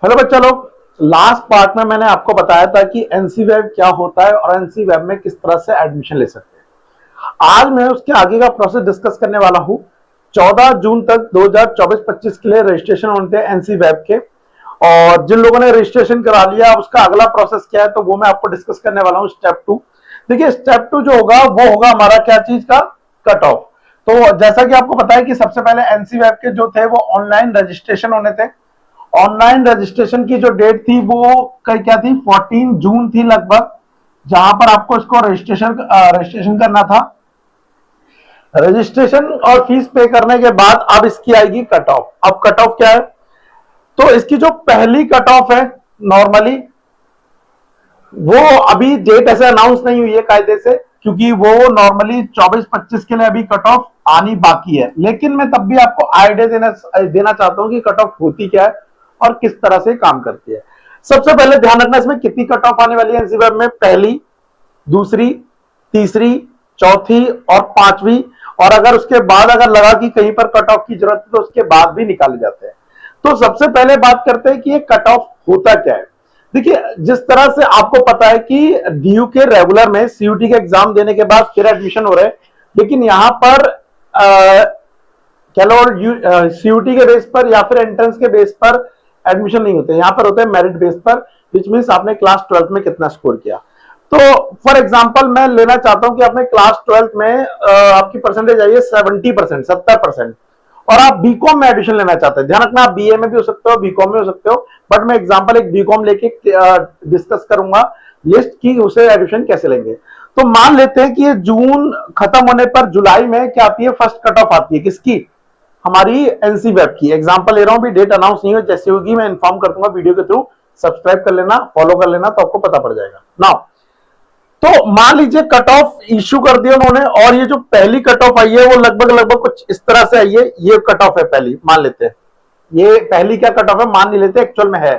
Hello बच्चा लोग, last part में मैंने आपको बताया था कि एनसीवेब क्या होता है और एनसीवेब में किस तरह से एडमिशन ले सकते हैं। आज मैं उसके आगे का प्रोसेस डिस्कस करने वाला हूं। 14 जून तक 2024-25 के लिए रजिस्ट्रेशन होते हैं एनसीवेब के, और जिन लोगों ने रजिस्ट्रेशन करा लिया उसका अगला प्रोसेस क्या है तो वो मैं आपको डिस्कस करने वाला हूं। स्टेप 2, देखिए स्टेप 2 जो होगा वो होगा हमारा क्या चीज का, कट ऑफ। तो जैसा कि आपको पता है कि सबसे पहले एनसीवेब के जो थे वो ऑनलाइन रजिस्ट्रेशन होने थे। ऑनलाइन रजिस्ट्रेशन की जो डेट थी वो क्या थी, 14 जून थी लगभग, जहां पर आपको इसको रजिस्ट्रेशन करना था। रजिस्ट्रेशन और फीस पे करने के बाद अब इसकी आएगी कट ऑफ। अब कट ऑफ क्या है, तो इसकी जो पहली कट ऑफ है नॉर्मली, वो अभी डेट ऐसे अनाउंस नहीं हुई है कायदे से, क्योंकि वो नॉर्मली 24-25 के लिए अभी कट ऑफ आनी बाकी है। लेकिन मैं तब भी आपको आइडिया देना चाहता हूं कि कट ऑफ होती क्या है और किस तरह से काम करती है। सबसे पहले ध्यान रखना इसमें कितनी कट ऑफ आने वाली है एनसीवेब में, पहली, दूसरी, तीसरी, चौथी और पांचवी। और अगर उसके बाद अगर लगा कि कहीं पर कट ऑफ की जरूरत है तो उसके बाद भी निकाले जाते हैं। तो सबसे पहले बात करते हैं कि ये कट ऑफ होता क्या है। देखिए, जिस तरह से आपको पता है कि डीयू के रेगुलर में सीयूटी के एग्जाम देने के बाद फिर एडमिशन हो रहे हैं, लेकिन यहां पर कह लो सीयूटी के बेस पर या फिर एंट्रेंस के बेस पर एडमिशन नहीं होते, यहां पर होते हैं मेरिट बेस पर, विच मींस आपने क्लास 12th में कितना स्कोर किया। तो फॉर एग्जांपल मैं लेना चाहता हूं कि आपने क्लास 12th में आपकी परसेंटेज आई है 70%, 70%, और आप बीकॉम में एडमिशन लेना चाहते हैं। ध्यान रखना, आप बीए में भी हो सकते हो, बीकॉम में हो सकते हो, बट मैं एग्जांपल एक बीकॉम लेके डिस्कस करूंगा लिस्ट की उसे एडमिशन कैसे लेंगे। तो मान लेते हैं कि ये जून खत्म होने पर जुलाई में क्या आती है, फर्स्ट कट ऑफ आती है किसकी, हमारी एनसीवेब की। एग्जांपल ले रहा हूं, भी डेट अनाउंस नहीं हो, जैसे होगी मैं इन्फॉर्म कर दूंगा वीडियो के थ्रू। सब्सक्राइब कर लेना, फॉलो कर लेना, तो आपको पता पड़ जाएगा नाउ। तो मान लीजिए कट ऑफ इश्यू कर दिया उन्होंने, और ये जो पहली कट ऑफ आई है वो लगभग लगभग कुछ इस तरह से आई है। ये कट ऑफ है पहली, मान लेते हैं ये पहली क्या कट ऑफ है, मान नहीं लेते, एक्चुअल में है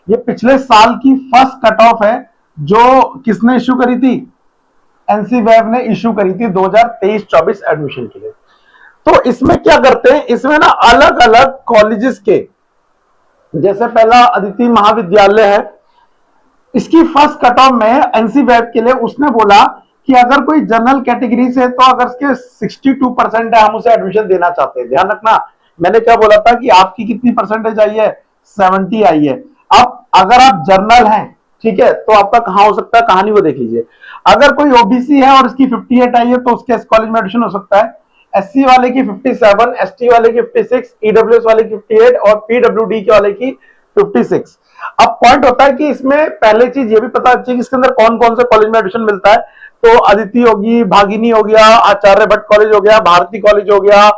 ये पिछले साल की फर्स्ट कट ऑफ है, जो किसने इश्यू करी थी, एनसीवेब ने इश्यू करी थी 2023-24 एडमिशन के लिए। तो इसमें क्या करते हैं, इसमें ना अलग अलग कॉलेजेस के, जैसे पहला अदिति महाविद्यालय है, इसकी फर्स्ट कट ऑफ में एनसीवेब के लिए उसने बोला कि अगर कोई जनरल कैटेगरी से, तो अगर उसके 62% है हम उसे एडमिशन देना चाहते हैं। ध्यान रखना, मैंने क्या बोला था कि आपकी कितनी परसेंटेज आई है, 70 आई है। अब अगर आप जर्नल हैं, ठीक है, तो आपका कहां हो सकता है, कहानी वो देख लीजिए। अगर कोई ओबीसी है और इसकी 58 आई है तो उसके इस कॉलेज में एडमिशन हो सकता है। एससी वाले की 57, एसटी वाले की 56, ईडब्ल्यूएस वाले की 58 और पीडब्ल्यूडी के वाले की 56। अब पॉइंट होता है कि इसमें पहले चीज ये भी पता चाहिए कि इसके अंदर कौन कौन से कॉलेज में एडमिशन मिलता है। तो अदिति होगी, भागिनी हो गया, आचार्य भट्ट कॉलेज हो गया, भारती कॉलेज हो गया,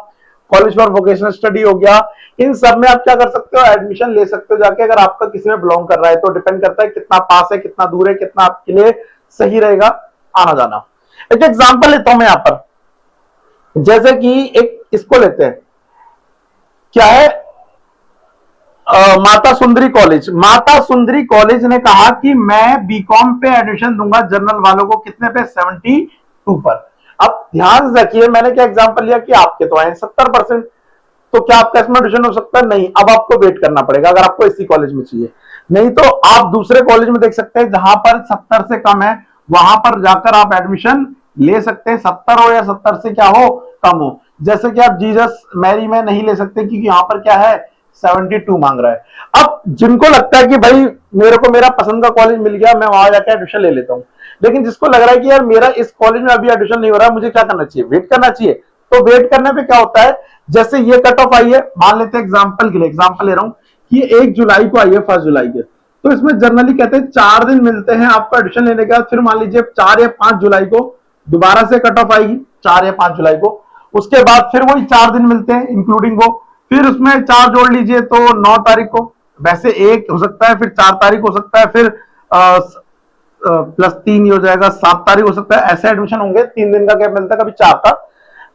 कॉलेज फॉर वोकेशनल स्टडी हो गया, इन सब में आप क्या कर सकते हो, एडमिशन ले सकते हो जाके, अगर आपका किसी में बिलोंग कर रहा है। तो डिपेंड करता है कितना पास है, कितना दूर है, कितना आपके लिए सही रहेगा आना जाना। एक एग्जाम्पल लेता हूं मैं यहां पर, जैसे कि एक इसको लेते हैं, क्या है, माता सुंदरी कॉलेज। माता सुंदरी कॉलेज ने कहा कि मैं बीकॉम पे एडमिशन दूंगा जनरल वालों को, कितने पे, 72 पर। अब ध्यान रखिए, मैंने क्या एग्जांपल लिया कि आपके तो आए 70%, तो क्या आपका इसमें एडमिशन हो सकता है, नहीं। अब आपको वेट करना पड़ेगा अगर आपको इसी कॉलेज में चाहिए, नहीं तो आप दूसरे कॉलेज में देख सकते हैं जहां पर 70 से कम है, वहां पर जाकर आप एडमिशन ले सकते हैं, 70 हो या 70 से क्या हो, कम हो। जैसे कि आप जीसस मैरी में नहीं ले सकते क्योंकि यहां पर क्या है, 72 मांग रहा है। अब जिनको लगता है कि भाई मेरे को मेरा पसंद का कॉलेज मिल गया, मैं वहां जाकर एडमिशन ले लेता हूं, लेकिन जिसको लग रहा है कि यार मेरा इस कॉलेज में अभी एडमिशन नहीं हो रहा, मुझे क्या करना चाहिए, वेट करना चाहिए। तो वेट करने पे क्या होता है, जैसे ये कट ऑफ आई है, मान लेते हैं एग्जाम्पल के लिए, एग्जाम्पल ले रहा हूं कि 1 जुलाई को आई है, 1 जुलाई के, तो इसमें जनरली कहते हैं 4 दिन मिलते हैं आपको एडमिशन लेने के बाद। फिर मान लीजिए 4 या 5 जुलाई को दोबारा से कट ऑफ आएगी, 4 या 5 जुलाई को, उसके बाद फिर वही 4 दिन मिलते हैं इंक्लूडिंग वो, फिर उसमें 4 जोड़ लीजिए तो 9 तारीख को, वैसे 1 हो सकता है, फिर 4 तारीख हो सकता है, फिर +3 हो जाएगा, 7 तारीख हो सकता है, ऐसे एडमिशन होंगे। 3 दिन का गैप मिलता है, कभी 4 का।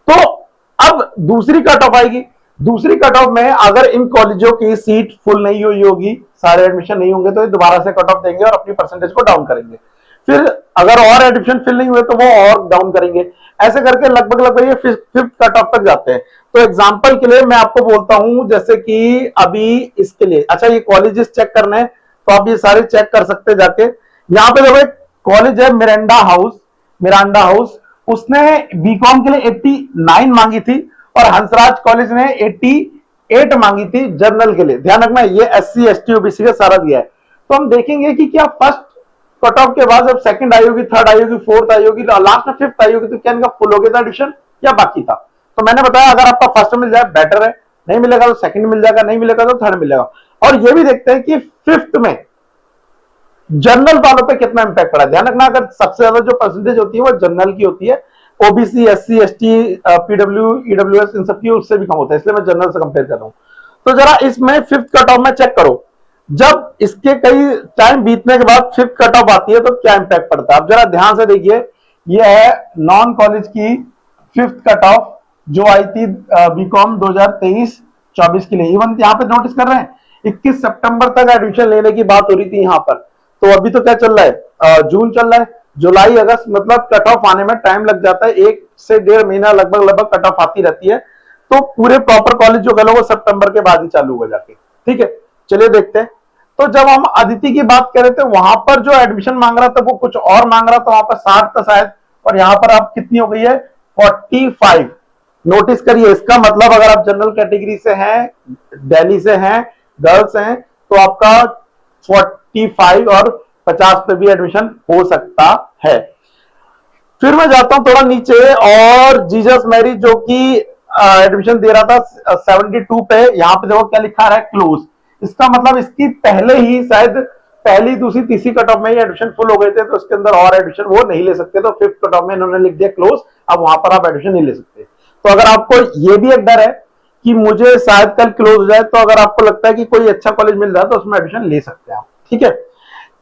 तो अब दूसरी कट ऑफ आएगी, दूसरी कट ऑफ में अगर इन कॉलेजों की सीट फुल नहीं हुई होगी, सारे एडमिशन नहीं होंगे, तो ये दोबारा से कट ऑफ देंगे और अपनी परसेंटेज को डाउन करेंगे। फिर अगर और एडमिशन फिल नहीं हुए तो वो और डाउन करेंगे, ऐसे करके लगभग लगभग ये फिफ्थ कट ऑफ तक जाते हैं। तो एग्जांपल के लिए मैं आपको बोलता हूं, जैसे कि अभी इसके लिए, अच्छा ये कॉलेजेस चेक करने हैं तो आप ये सारे चेक कर सकते हैं जाके। यहाँ पे देखो एक कॉलेज है मिरांडा हाउस, उसने बीकॉम के लिए 89 मांगी थी और हंसराज कॉलेज ने 88 मांगी थी जनरल के लिए। ध्यान रखना ये SC ST OBC का सारा दिया है। तो हम देखेंगे कि क्या फर्स्ट कट ऑफ के बाद जब सेकंड आई होगी, थर्ड आई होगी, फोर्थ आई होगी, लास्ट में फिफ्थ आई होगी, तो क्या इनका फुल हो गया था एडिशन या बाकी था। तो मैंने बताया अगर आपका फर्स्ट मिल जाए बेटर है, नहीं मिलेगा तो सेकंड मिल जाएगा, नहीं मिलेगा तो थर्ड मिलेगा। और ये भी देखते हैं कि फिफ्थ में जनरल वालों पे कितना इंपैक्ट पड़ा। ध्यान रखना अगर सबसे ज्यादा जो परसेंटेज होती है वो जनरल की होती है, OBC SC ST PW EWS इन सब की उससे भी कम होता है, इसलिए मैं जनरल से कंपेयर कर रहा हूं। तो जरा इसमें फिफ्थ कट ऑफ में चेक करो, जब इसके कई टाइम बीतने के बाद फिफ्थ कट ऑफ आती है तो क्या इंपैक्ट पड़ता है। अब जरा ध्यान से देखिए, ये है नॉन कॉलेज की फिफ्थ कट ऑफ जो आई थी बीकॉम 2023-24 के लिए। इवन यहाँ पे नोटिस कर रहे हैं 21 सितंबर तक एडमिशन लेने की बात हो रही थी यहाँ पर। तो अभी तो क्या चल रहा है, जून चल रहा है, जुलाई अगस्त, मतलब कट ऑफ आने में टाइम लग जाता है, 1 से 1.5 महीना लगभग कट ऑफ आती रहती है। तो पूरे प्रॉपर कॉलेज जो गए वो सितंबर के बाद ही चालू हो जाके। ठीक है, चलिए देखते हैं। तो जब हम अदिति की बात करें तो वहां पर जो एडमिशन मांग रहा था वो कुछ और मांग रहा था, वहां पर 60 था शायद, और यहाँ पर आप कितनी हो गई है 45। नोटिस करिए, इसका मतलब अगर आप जनरल कैटेगरी से हैं, दिल्ली से हैं, गर्ल्स हैं, तो आपका 45 और 50 पे भी एडमिशन हो सकता है। फिर मैं जाता हूं थोड़ा नीचे, और जीसस मैरी जो कि एडमिशन दे रहा था 72 पे, यहां पे देखो क्या लिखा है क्लोज। इसका मतलब इसकी पहले ही शायद पहली दूसरी तीसरी कट ऑफ में ही एडमिशन फुल हो गए थे, तो इसके अंदर और एडमिशन वो नहीं ले सकते, तो फिफ्थ कट ऑफ में इन्होंने लिख दिया क्लोज, अब वहां पर आप एडमिशन नहीं ले सकते। तो अगर आपको ये भी एक डर है कि मुझे शायद कल क्लोज हो जाए, तो अगर आपको लगता है कि कोई अच्छा कॉलेज मिल रहा है तो उसमें एडमिशन ले सकते हैं आप। ठीक है,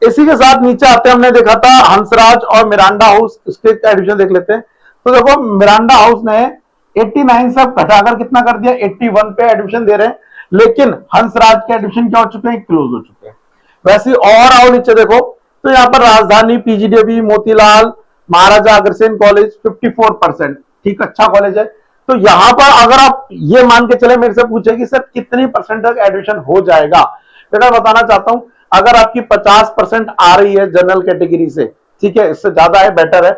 इसी के साथ नीचे आते हैं, हमने देखा था हंसराज और मिरांडा हाउस, इसके एडमिशन देख लेते हैं। तो देखो मिरांडा हाउस ने 89 से घटाकर कितना कर दिया, 81 पे एडमिशन दे रहे हैं, लेकिन हंसराज के एडमिशन क्या हो चुके हैं, क्लोज हो चुके हैं। वैसे और आओ नीचे देखो, तो यहाँ पर राजधानी, PGDB, मोतीलाल, महाराजा अग्रसेन कॉलेज 54%, ठीक, अच्छा कॉलेज है। तो यहां पर अगर आप ये मान के चले, मेरे से पूछे कि सर कितनी परसेंट तक एडमिशन हो जाएगा, तो मैं बताना चाहता हूं अगर आपकी 50% आ रही है जनरल कैटेगरी से, ठीक है, इससे ज्यादा है बेटर है,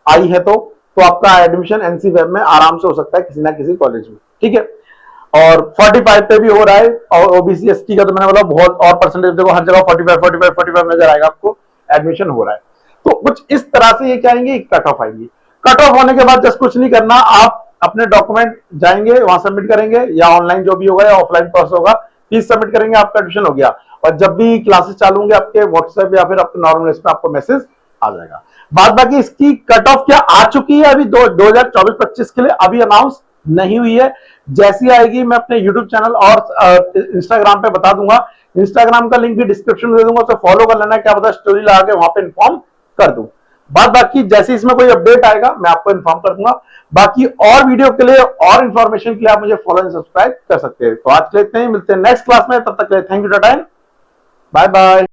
आई है तो आपका एडमिशन NC वेब में आराम से हो सकता है किसी ना किसी कॉलेज में। ठीक है, और 45 पे भी हो रहा है, और OBC ST का तो मैंने बोला बहुत, और परसेंटेज देखो हर जगह 45 नजर आएगा आपको, एडमिशन हो रहा है। तो कुछ इस तरह से ये क्या आएंगे, कट ऑफ आएंगी। कट ऑफ होने के बाद जस्ट कुछ नहीं करना, आप अपने डॉक्यूमेंट जाएंगे वहां सबमिट करेंगे, या ऑनलाइन जो भी होगा या ऑफलाइन प्रोसेस होगा, फीस सबमिट करेंगे, आपका एडमिशन हो गया। और जब भी क्लासेस चालू होंगे आपके व्हाट्सएप या फिर आपके नॉर्मल लिस्ट पे आपको मैसेज आ जाएगा। बाद बाकी इसकी कट ऑफ क्या आ चुकी है अभी 2024-25 के लिए अभी अनाउंस नहीं हुई है, जैसी आएगी मैं अपने यूट्यूब चैनल और इंस्टाग्राम पे बता दूंगा। इंस्टाग्राम का लिंक भी डिस्क्रिप्शन में दे दूंगा, उसे फॉलो कर लेना, क्या पता स्टोरी लगा के वहां पे इन्फॉर्म कर दूं। बाद बाकी जैसे इसमें कोई अपडेट आएगा मैं आपको इन्फॉर्म कर दूंगा। बाकी और वीडियो के लिए और इन्फॉर्मेशन के लिए आप मुझे फॉलो एंड सब्सक्राइब कर सकते हैं। तो आज के लिए इतना ही, मिलते हैं नेक्स्ट क्लास में, तब तक के लिए thank you, tata, bye bye.